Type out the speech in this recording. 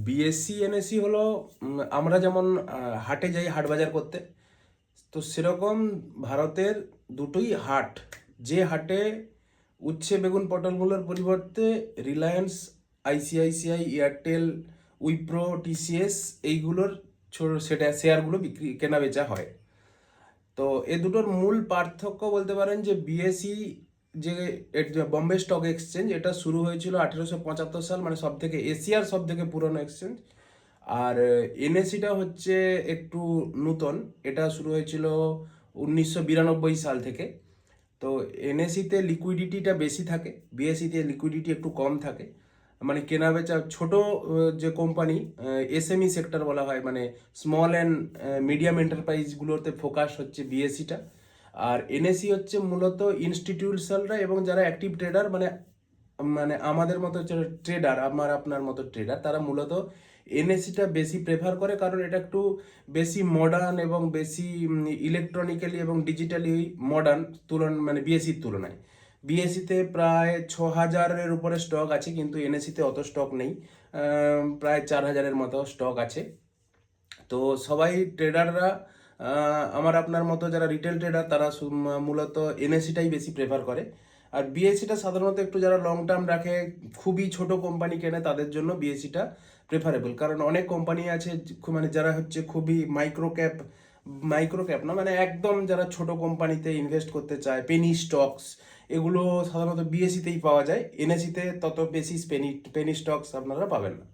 BSc NSC হলো আমরা যেমন হাটে যাই হাট বাজার করতে, তো সেরকম ভারতের দুটোই হাট। যে হাটে উচ্ছে বেগুন পটলগুলোর পরিবর্তে Reliance, ICICI, Airtel, Wipro, TCS এইগুলোর সেটা শেয়ারগুলো বিক্রি কেনা বেচা হয়। তো এ দুটোর মূল পার্থক্য বলতে পারেন যে বিএসই যে বম্বে স্টক এক্সচেঞ্জ, এটা শুরু হয়েছিল 1875 সাল, মানে সব থেকে এশিয়ার সব থেকে পুরনো এক্সচেঞ্জ। আর এনএসিটা হচ্ছে একটু নূতন, এটা শুরু হয়েছিল 1992 সাল থেকে। তো এনএসিতে লিকুইডিটিটা বেশি থাকে, বিএসিতে লিকুইডিটি একটু কম থাকে। মানে কেনা বেচা ছোট যে কোম্পানি, এসএমই সেক্টর বলা হয়, মানে স্মল অ্যান্ড মিডিয়াম এন্টারপ্রাইজগুলোতে ফোকাস হচ্ছে বিএসিটা। আর এনএসি হচ্ছে মূলত ইনস্টিটিউশনালরা এবং যারা অ্যাক্টিভ ট্রেডার, মানে মানে আমাদের মতো ট্রেডার, আপনার মতো ট্রেডার, তারা মূলত এনএসিটা বেশি প্রেফার করে, কারণ এটা একটু বেশি মডার্ন এবং বেশি ইলেকট্রনিক্যালি এবং ডিজিটালি মডার্ন মানে বিএসির তুলনায়। বিএসিতে প্রায় 6,000-এর উপরে স্টক আছে, কিন্তু এনএসিতে অত স্টক নেই, প্রায় 4,000-এর মতো স্টক আছে। তো সবাই ট্রেডাররা, আপনার মতো যারা রিটেল ট্রেডার, তারা মূলত এনএসিটাই বেশি প্রেফার করে। আর বিএসিটা সাধারণত একটু যারা লং টার্ম রাখে, খুবই ছোট কোম্পানি কেনে, তাদের জন্য বিএসিটা প্রেফারেবল। কারণ অনেক কোম্পানি আছে মানে যারা হচ্ছে খুবই মাইক্রো ক্যাপ না, মানে একদম যারা ছোট কোম্পানিতে ইনভেস্ট করতে চায়, পেনি স্টকস, এগুলো সাধারণত বিএসিতেই পাওয়া যায়। এনএসিতে তত বেশি পেনি স্টকস আপনারা পাবেন না।